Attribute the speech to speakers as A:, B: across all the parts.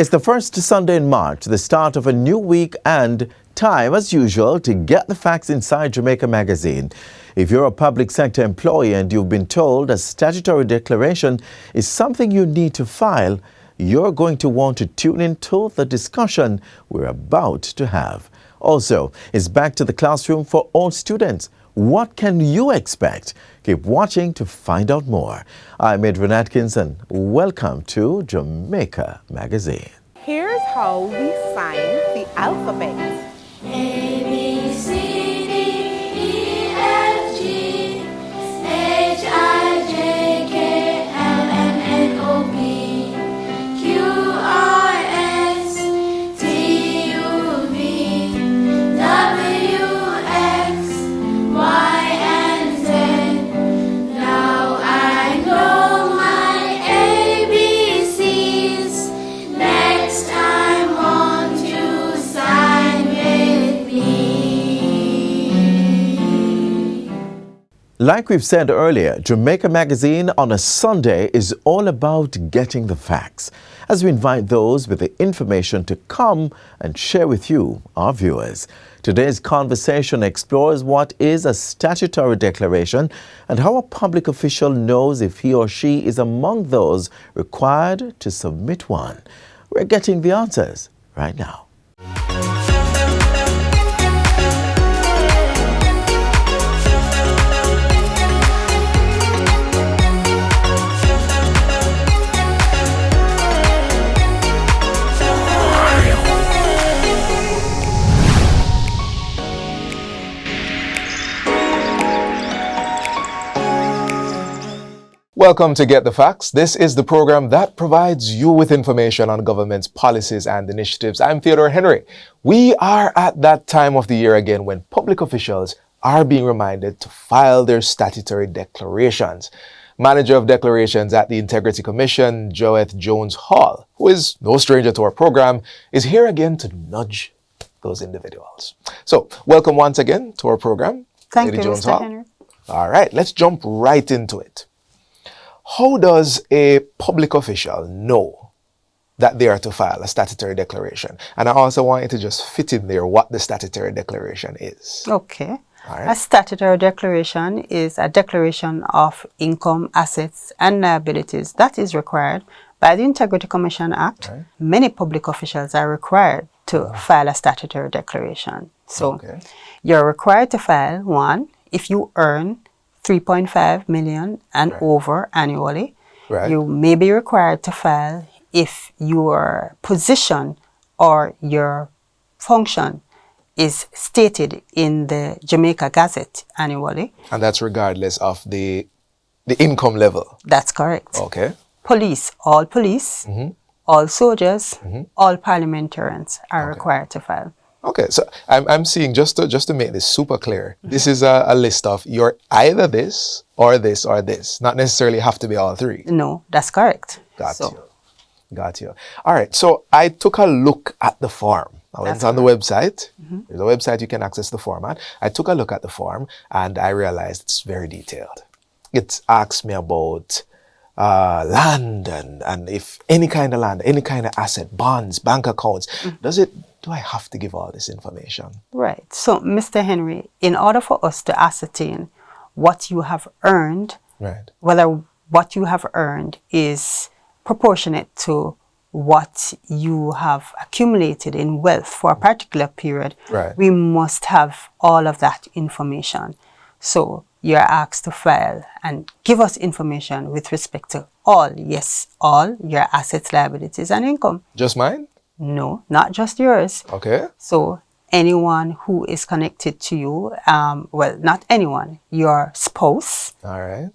A: It's the first Sunday in March, the start of a new week, and time, as usual, to get the facts inside Jamaica Magazine. If you're a public sector employee and you've been told a statutory declaration is something you need to file, you're going to want to tune into the discussion we're about to have. Also, it's back to the classroom for all students. What can you expect? Keep watching to find out more. I'm Adrian Atkins and welcome to Jamaica Magazine.
B: Here's how we sign the alphabet.
C: A, B, C, D, E, F, G, H, I, J, K, L, M, N, O, P, Q, R, S, T, U, V, W, X, Y, and Z. Now I know my ABCs. Next time, won't you sign with me?
A: Like we've said earlier, Jamaica Magazine on a Sunday is all about getting the facts, as we invite those with the information to come and share with you, our viewers. Today's conversation explores what is a statutory declaration and how a public official knows if he or she is among those required to submit one. We're getting the answers right now.
D: Welcome to Get the Facts. This is the program that provides you with information on government's policies and initiatives. I'm Theodore Henry. We are at that time of the year again when public officials are being reminded to file their statutory declarations. Manager of Declarations at the Integrity Commission, Joeth Jones-Hall, who is no stranger to our program, is here again to nudge those individuals. So, welcome once again to our program.
E: Thank
D: Lady
E: you,
D: Jones-Hall.
E: Mr. Henry.
D: All right, let's jump right into it. How does a public official know that they are to file a statutory declaration? And I also want you to just fit in there what the statutory declaration is.
E: Okay.
D: All right.
E: A statutory declaration is a declaration of income, assets, and liabilities that is required by the Integrity Commission Act.
D: Right.
E: Many public officials are required to file a statutory declaration. So you're required to file one if you earn 3.5 million and over annually.
D: Right.
E: You may be required to file if your position or your function is stated in the Jamaica Gazette annually.
D: And that's regardless of the income level.
E: That's correct.
D: Okay.
E: Police, all soldiers, all parliamentarians are required to file.
D: Okay, so I'm seeing, just to make this super clear, this is a list of you're either this or this or this, not necessarily have to be all three.
E: No, that's correct.
D: Got you. All right, so I took a look at the form. I went on the website. There's a website you can access the form at. I took a look at the form and I realized it's very detailed. It asks me about land and if any kind of land, any kind of asset, bonds, bank accounts. Do I have to give all this information?
E: Right. So, Mr. Henry, in order for us to ascertain what you have earned, whether what you have earned is proportionate to what you have accumulated in wealth for a particular period, we must have all of that information. So, you're asked to file and give us information with respect to all your assets, liabilities, and income.
D: Just mine?
E: No, not just yours.
D: Okay.
E: So anyone who is connected to you, well, not anyone, your spouse,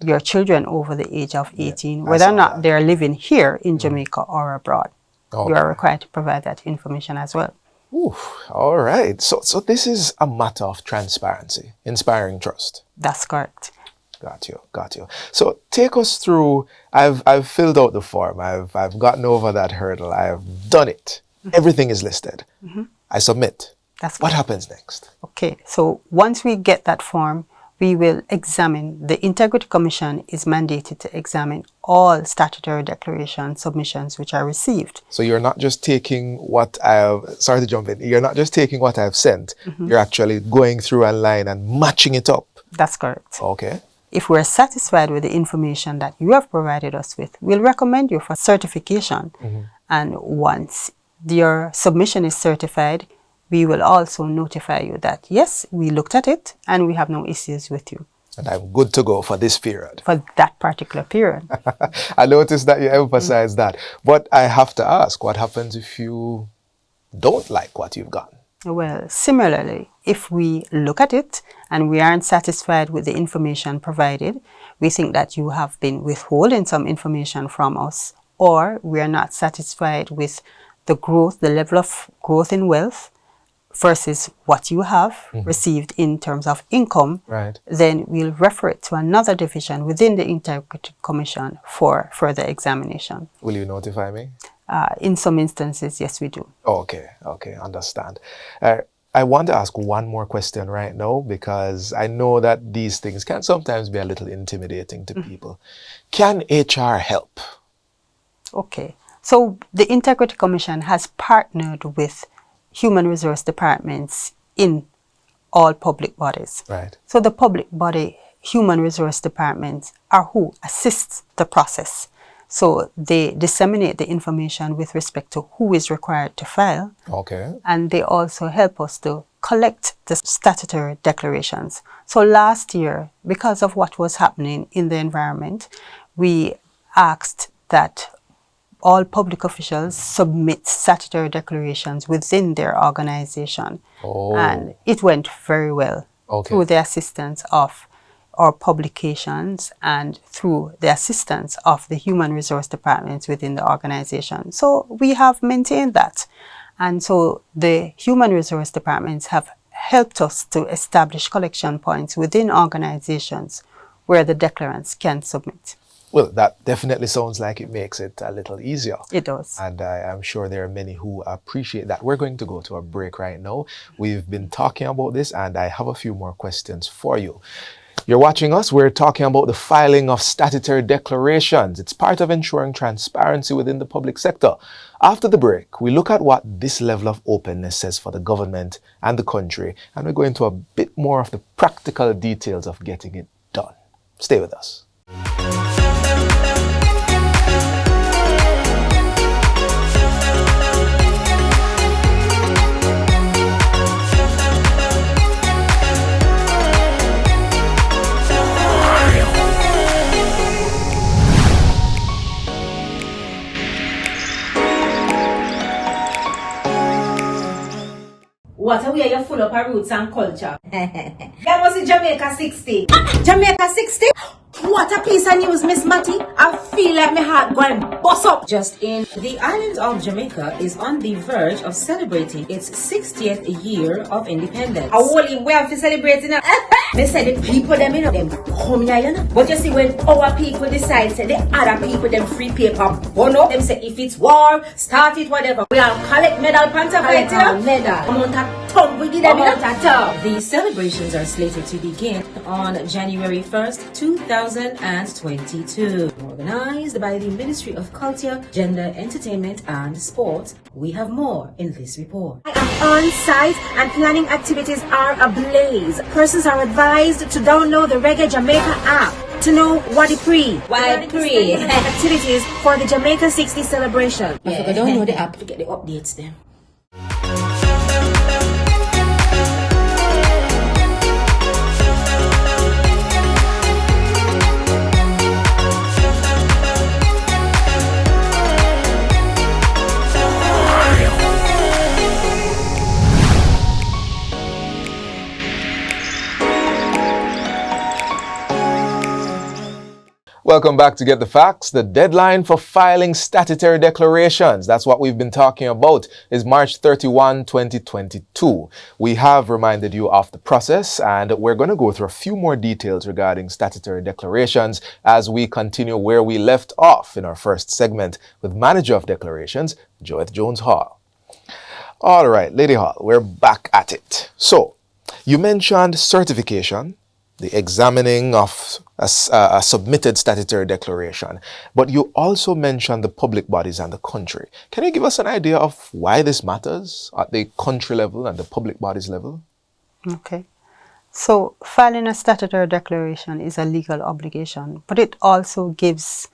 E: your children over the age of 18, whether or not they're living here in Jamaica or abroad, you are required to provide that information as well.
D: All right. So this is a matter of transparency, inspiring trust.
E: That's correct.
D: Got you. So take us through. I've filled out the form. I've gotten over that hurdle. I've done it. Everything is listed. I submit.
E: That's
D: what
E: correct.
D: happens next?
E: Okay. So once we get that form, we will examine, the Integrity Commission is mandated to examine all statutory declaration submissions which are received.
D: So you're not just taking what sorry to jump in, you're not just taking what I've sent, you're actually going through a line and matching it up.
E: That's correct.
D: Okay.
E: If we're satisfied with the information that you have provided us with, we'll recommend you for certification. And once your submission is certified, we will also notify you that, yes, we looked at it and we have no issues with you.
D: And I'm good to go for this period.
E: For that particular period.
D: I noticed that you emphasize that. But I have to ask, what happens if you don't like what you've gotten?
E: Well, similarly, if we look at it and we aren't satisfied with the information provided, we think that you have been withholding some information from us, or we are not satisfied with the growth, the level of growth in wealth versus what you have received in terms of income, then we'll refer it to another division within the Integrity Commission for further examination.
D: Will you notify me?
E: In some instances, yes, we do.
D: Okay, understand. I want to ask one more question right now, because I know that these things can sometimes be a little intimidating to people. Can HR help?
E: Okay, so the Integrity Commission has partnered with human resource departments in all public bodies. So the public body human resource departments are who assists the process. So they disseminate the information with respect to who is required to file. And they also help us to collect the statutory declarations. So last year, because of what was happening in the environment, we asked that all public officials submit statutory declarations within their organization. And it went very well through the assistance of our publications and through the assistance of the human resource departments within the organization. So we have maintained that. And so the human resource departments have helped us to establish collection points within organizations where the declarants can submit.
D: Well, that definitely sounds like it makes it a little easier.
E: It does.
D: And I'm sure there are many who appreciate that. We're going to go to a break right now. We've been talking about this, and I have a few more questions for you. You're watching us. We're talking about the filing of statutory declarations. It's part of ensuring transparency within the public sector. After the break, we look at what this level of openness says for the government and the country, and we're going into a bit more of the practical details of getting it done. Stay with us.
F: What a way you're full of our roots and culture. That was in Jamaica 60. Jamaica 60? What a piece of news, Miss Matty. I feel like my heart going bust up.
G: Just in, the island of Jamaica is on the verge of celebrating its 60th year of independence.
F: A whole way of celebrating it. They say the people them, you know, them come here, you know. But you see, when our people decide, say the other people them free paper, but no, them say if it's war, start it, whatever. We all collect medal, panta, right, you know.
G: Medal.
F: Amount of tongue we give them,
G: The celebrations are slated to begin on January 1st, 2022. Organized by the Ministry of Culture, Gender, Entertainment and Sport. We have more in this report.
F: I am on site and planning activities are ablaze. Persons are advised to download the Reggae Jamaica app to know what it pre. Activities for the Jamaica 60 celebration.
G: Yeah. I don't know the app to get the updates then.
D: Welcome back to Get the Facts. The deadline for filing statutory declarations, that's what we've been talking about, is March 31, 2022. We have reminded you of the process, and we're going to go through a few more details regarding statutory declarations as we continue where we left off in our first segment with Manager of Declarations, Joeth Jones-Hall. All right, Lady Hall, we're back at it. So, you mentioned certification, the examining of a submitted statutory declaration, but you also mentioned the public bodies and the country. Can you give us an idea of why this matters at the country level and the public bodies level?
E: Okay. So filing a statutory declaration is a legal obligation, but it also gives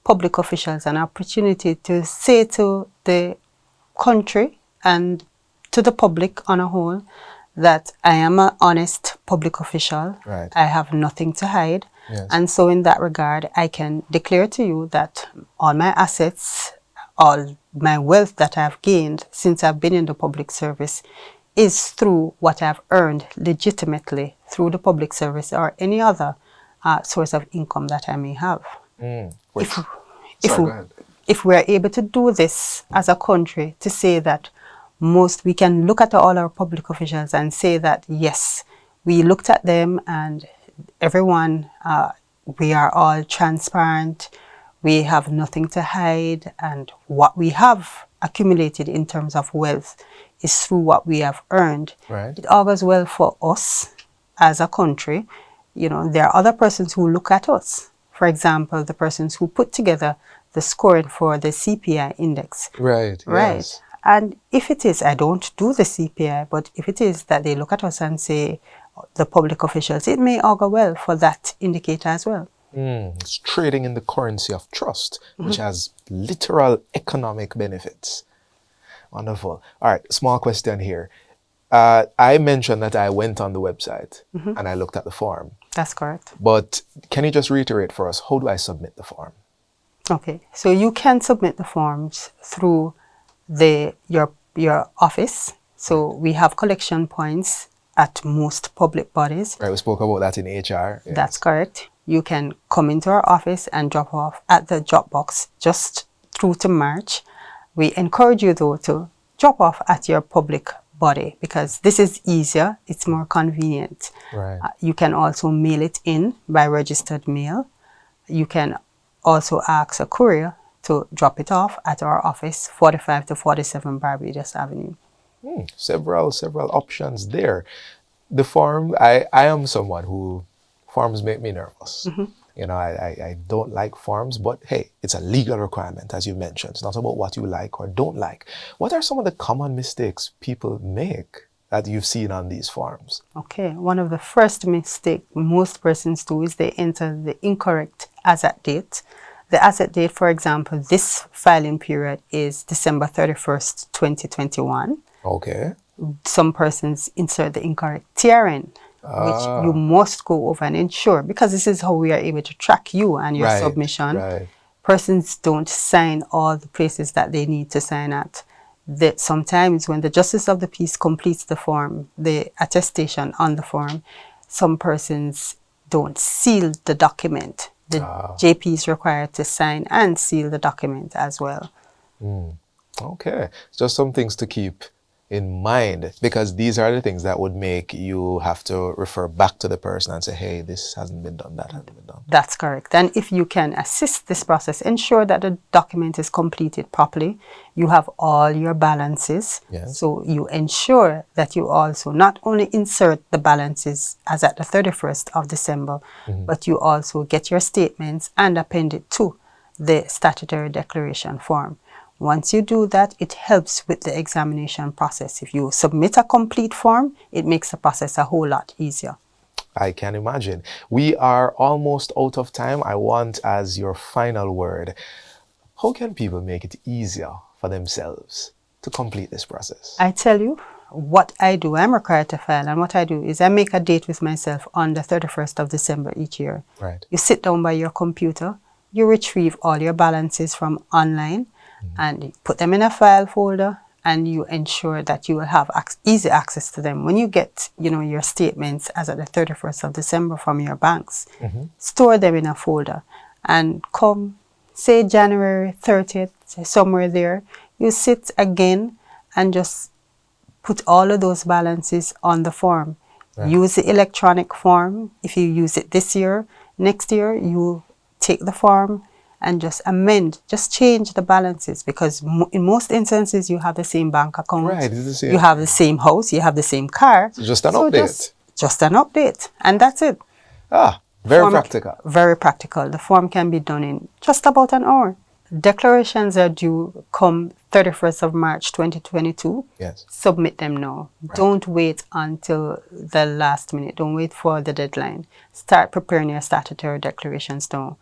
E: public officials an opportunity to say to the country and to the public on a whole that I am an honest public official.
D: Right.
E: I have nothing to hide.
D: Yes.
E: And so in that regard, I can declare to you that all my assets, all my wealth that I've gained since I've been in the public service is through what I've earned legitimately through the public service or any other source of income that I may have. If we're able to do this as a country, to say that we can look at all our public officials and say that, yes, we looked at them and everyone, we are all transparent, we have nothing to hide, and what we have accumulated in terms of wealth is through what we have earned.
D: Right.
E: It augurs well for us as a country. You know, there are other persons who look at us. For example, the persons who put together the scoring for the CPI index.
D: Right.
E: Right.
D: Yes.
E: And if it is, I don't do the CPI, but if it is that they look at us and say, the public officials, it may augur well for that indicator as well.
D: It's trading in the currency of trust, which has literal economic benefits. Wonderful. All right, small question here. I mentioned that I went on the website and I looked at the form.
E: That's correct.
D: But can you just reiterate for us, how do I submit the form?
E: Okay, so you can submit the forms through your office. So we have collection points at most public bodies.
D: Right, we spoke about that in HR. Yes.
E: That's correct. You can come into our office and drop off at the drop box just through to March. We encourage you though to drop off at your public body because this is easier, it's more convenient.
D: Right.
E: You can also mail it in by registered mail. You can also ask a courier to drop it off at our office, 45 to 47 Barbados Avenue.
D: Several options there. The form, I am someone who, forms make me nervous. You know, I don't like forms, but hey, it's a legal requirement, as you mentioned. It's not about what you like or don't like. What are some of the common mistakes people make that you've seen on these forms?
E: Okay, one of the first mistakes most persons do is they enter the incorrect asset date. The asset date, for example, this filing period is December 31st, 2021.
D: Okay.
E: Some persons insert the incorrect TRN, which you must go over and ensure, because this is how we are able to track you and your submission.
D: Right.
E: Persons don't sign all the places that they need to sign at. Sometimes when the Justice of the Peace completes the form, the attestation on the form, some persons don't seal the document. The JP is required to sign and seal the document as well.
D: Okay, just some things to keep in mind, because these are the things that would make you have to refer back to the person and say, hey, this hasn't been done, that hasn't been done.
E: That's correct. And if you can assist this process, ensure that the document is completed properly. You have all your balances.
D: Yes.
E: So you ensure that you also not only insert the balances as at the 31st of December, but you also get your statements and append it to the statutory declaration form. Once you do that, it helps with the examination process. If you submit a complete form, it makes the process a whole lot easier.
D: I can imagine. We are almost out of time. I want, as your final word, how can people make it easier for themselves to complete this process?
E: I tell you, what I do, I'm required to file, and what I do is I make a date with myself on the 31st of December each year.
D: Right.
E: You sit down by your computer, you retrieve all your balances from online, and you put them in a file folder, and you ensure that you will have easy access to them. When you get, your statements as at the 31st of December from your banks, store them in a folder, and come, say January 30th, somewhere there, you sit again and just put all of those balances on the form. Right. Use the electronic form. If you use it this year, next year, you take the form and just amend, just change the balances, because in most instances you have the same bank account,
D: right, it's the same.
E: You have the same house, you have the same car.
D: So just an update.
E: Just an update, and that's it.
D: Very practical.
E: Very practical. The form can be done in just about an hour. Declarations are due come 31st of March 2022.
D: Yes.
E: Submit them now. Right. Don't wait until the last minute. Don't wait for the deadline. Start preparing your statutory declarations now.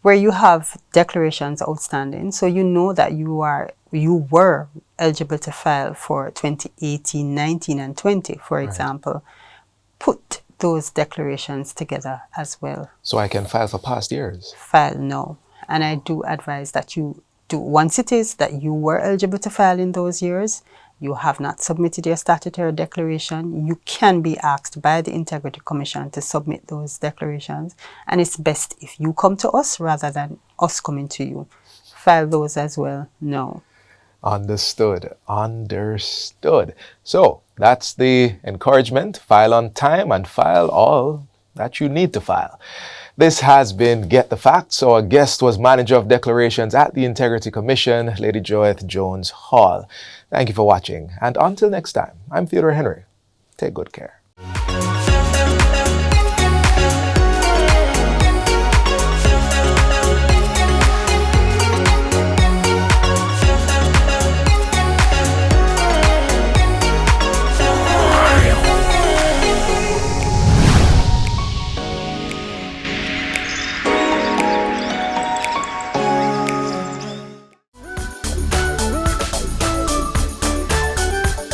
E: Where you have declarations outstanding, so you know that you were eligible to file for 2018, 19, and 20, for example. Put those declarations together as well.
D: So I can file for past years?
E: File now. And I do advise that you do. Once it is that you were eligible to file in those years, you have not submitted your statutory declaration, you can be asked by the Integrity Commission to submit those declarations. And it's best if you come to us rather than us coming to you. File those as well now.
D: Understood. Understood. So that's the encouragement. File on time and file all that you need to file. This has been Get the Facts. Our guest was Manager of Declarations at the Integrity Commission, Lady Joyeth Jones Hall. Thank you for watching. And until next time, I'm Theodore Henry. Take good care.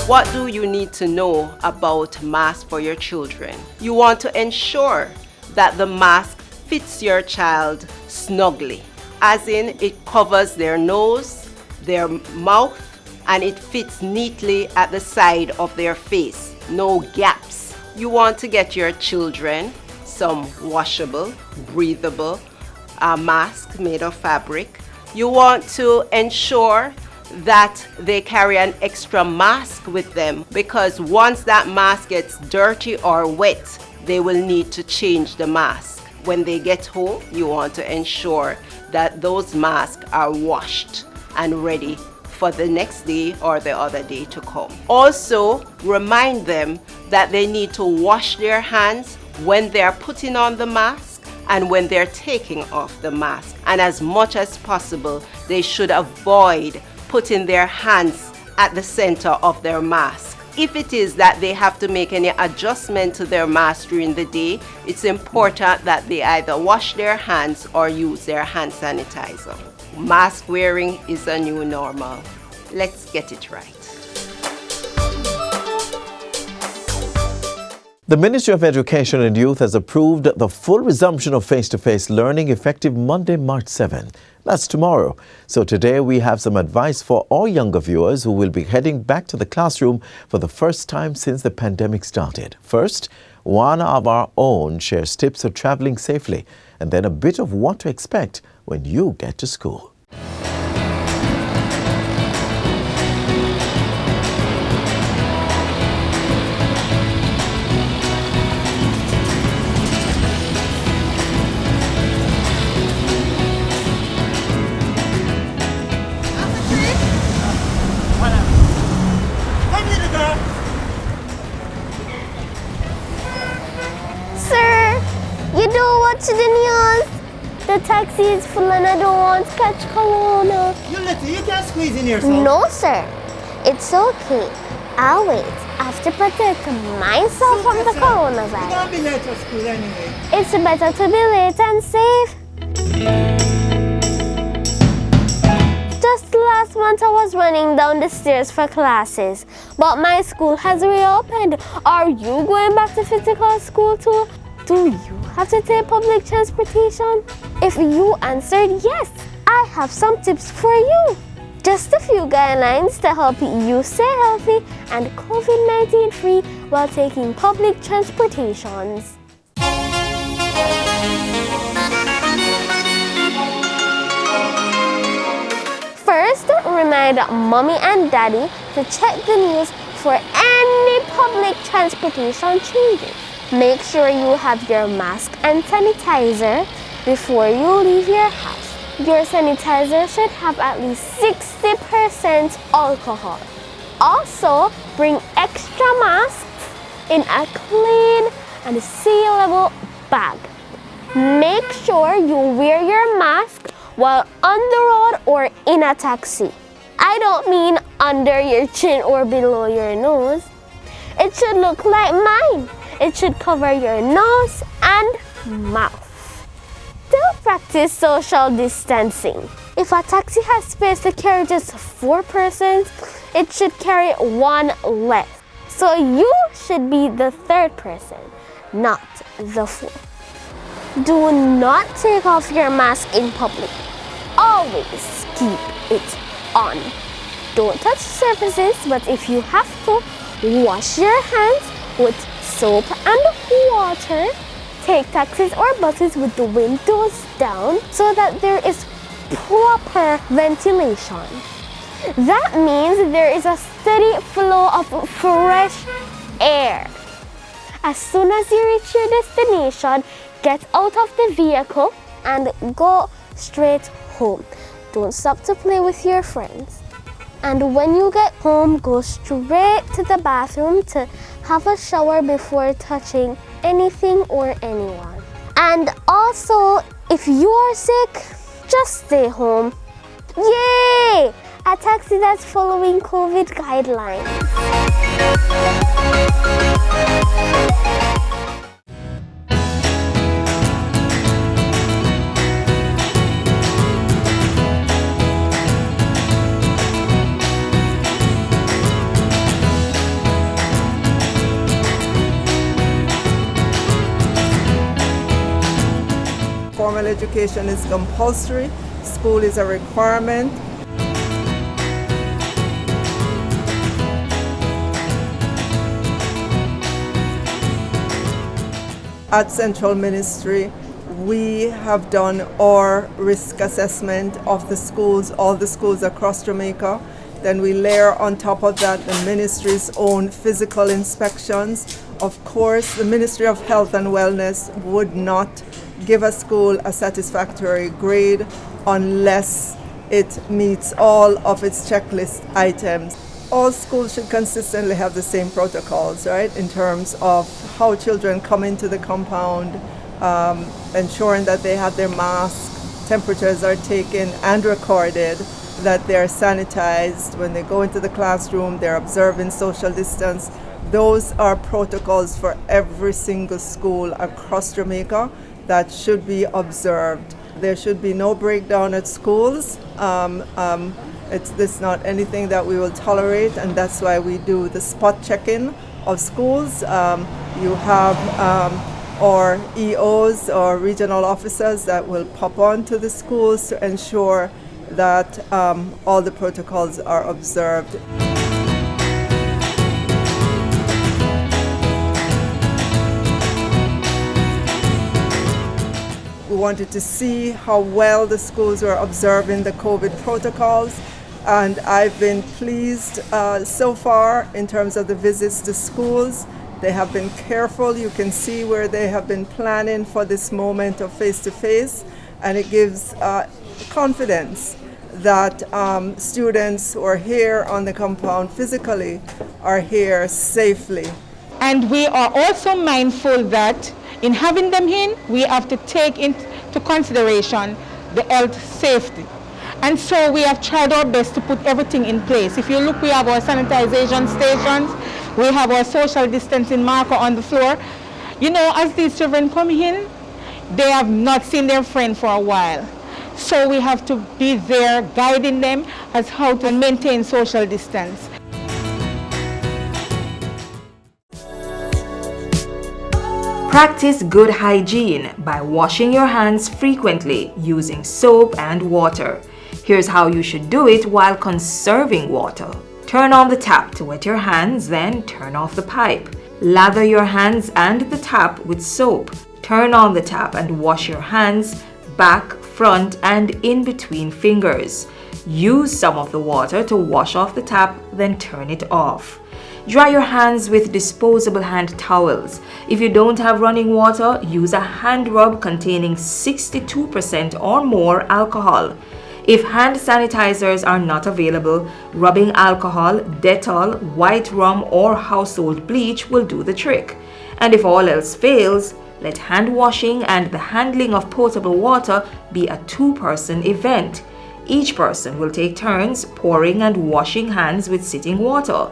B: What do you need to know about masks for your children? You want to ensure that the mask fits your child snugly, as in it covers their nose, their mouth, and it fits neatly at the side of their face, no gaps. You want to get your children some washable, breathable mask made of fabric. You want to ensure that they carry an extra mask with them, because once that mask gets dirty or wet, they will need to change the mask. When they get home, you want to ensure that those masks are washed and ready for the next day or the other day to come. Also, remind them that they need to wash their hands when they're putting on the mask and when they're taking off the mask. And as much as possible, they should avoid putting their hands at the center of their mask. If it is that they have to make any adjustment to their mask during the day, it's important that they either wash their hands or use their hand sanitizer. Mask wearing is a new normal. Let's get it right.
A: The Ministry of Education and Youth has approved the full resumption of face-to-face learning effective Monday, March 7. That's tomorrow. So today we have some advice for all younger viewers who will be heading back to the classroom for the first time since the pandemic started. First, one of our own shares tips for traveling safely, and then a bit of what to expect when you get to school.
H: To the news. The taxi is full and I don't want to catch corona.
I: You can't squeeze in yourself.
H: No, sir. It's okay. I'll wait. I have to protect myself from the coronavirus.
I: You're gonna be late for school anyway.
H: It's better to be late and safe. Just last month I was running down the stairs for classes, but my school has reopened. Are you going back to physical school too? Do you have to take public transportation? If you answered yes, I have some tips for you. Just a few guidelines to help you stay healthy and COVID-19 free while taking public transportations. First, remind mommy and daddy to check the news for any public transportation changes. Make sure you have your mask and sanitizer before you leave your house. Your sanitizer should have at least 60% alcohol. Also, bring extra masks in a clean and sealable bag. Make sure you wear your mask while on the road or in a taxi. I don't mean under your chin or below your nose. It should look like mine. It should cover your nose and mouth. Still practice social distancing. If a taxi has space to carry just 4 persons, it should carry 1 less. So you should be the 3rd person, not the 4th. Do not take off your mask in public. Always keep it on. Don't touch surfaces, but if you have to, wash your hands with soap and water. Take taxis or buses with the windows down so that there is proper ventilation. That means there is a steady flow of fresh air. As soon as you reach your destination, get out of the vehicle and go straight home. Don't stop to play with your friends. And when you get home, go straight to the bathroom to have a shower before touching anything or anyone. And also, if you are sick, just stay home. Yay! A taxi that's following COVID guidelines.
J: Formal education is compulsory. School is a requirement. At Central Ministry, we have done our risk assessment of the schools, all the schools across Jamaica. Then we layer on top of that the ministry's own physical inspections. Of course, the Ministry of Health and Wellness would not give a school a satisfactory grade unless it meets all of its checklist items. All schools should consistently have the same protocols, right, in terms of how children come into the compound, ensuring that they have their masks, temperatures are taken and recorded, that they're sanitized. When they go into the classroom, they're observing social distance. Those are protocols for every single school across Jamaica that should be observed. There should be no breakdown at schools. It's not anything that we will tolerate, and that's why we do the spot check-in of schools. You have our EOs or regional officers that will pop on to the schools to ensure that all the protocols are observed. We wanted to see how well the schools were observing the COVID protocols, and I've been pleased so far in terms of the visits to schools. They have been careful. You can see where they have been planning for this moment of face-to-face, and it gives confidence that students who are here on the compound physically are here safely.
K: And we are also mindful that in having them in, we have to take into consideration the health safety. And so we have tried our best to put everything in place. If you look, we have our sanitization stations, we have our social distancing marker on the floor. You know, as these children come in, they have not seen their friend for a while. So we have to be there guiding them as how to maintain social distance.
L: Practice good hygiene by washing your hands frequently using soap and water. Here's how you should do it while conserving water. Turn on the tap to wet your hands, then turn off the pipe. Lather your hands and the tap with soap. Turn on the tap and wash your hands, back, front, and in between fingers. Use some of the water to wash off the tap, then turn it off. Dry your hands with disposable hand towels. If you don't have running water, use a hand rub containing 62% or more alcohol. If hand sanitizers are not available, rubbing alcohol, Dettol, white rum, or household bleach will do the trick. And if all else fails, Let hand washing and the handling of potable water be a two-person event. Each person will take turns pouring and washing hands with sitting water.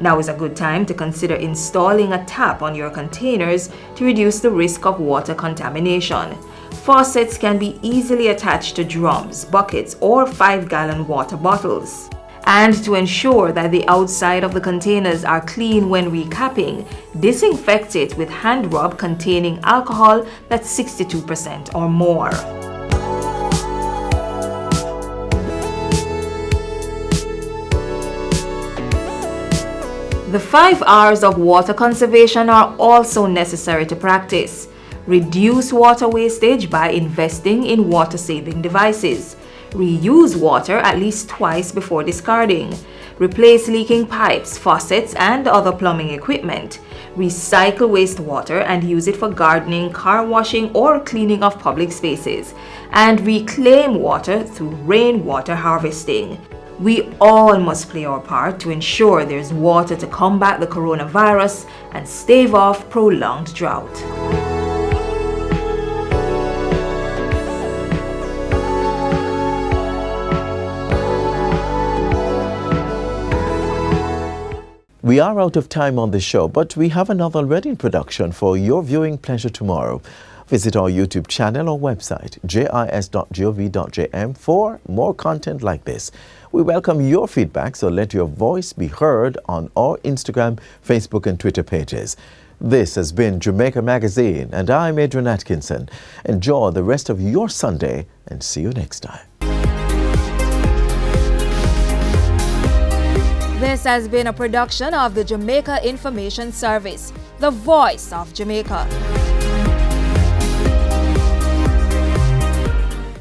L: Now is a good time to consider installing a tap on your containers to reduce the risk of water contamination. Faucets can be easily attached to drums, buckets, or 5-gallon water bottles. And to ensure that the outside of the containers are clean when recapping, disinfect it with hand rub containing alcohol that's 62% or more. The 5 R's of water conservation are also necessary to practice. Reduce water wastage by investing in water-saving devices. Reuse water at least twice before discarding. Replace leaking pipes, faucets, and other plumbing equipment. Recycle wastewater and use it for gardening, car washing, or cleaning of public spaces. And reclaim water through rainwater harvesting. We all must play our part to ensure there's water to combat the coronavirus and stave off prolonged drought.
A: We are out of time on the show, but we have another ready in production for your viewing pleasure tomorrow. Visit our YouTube channel or website, jis.gov.jm, for more content like this. We welcome your feedback, so let your voice be heard on our Instagram, Facebook, and Twitter pages. This has been Jamaica Magazine, and I'm Adrian Atkinson. Enjoy the rest of your Sunday, and see you next time.
L: This has been a production of the Jamaica Information Service, the voice of Jamaica.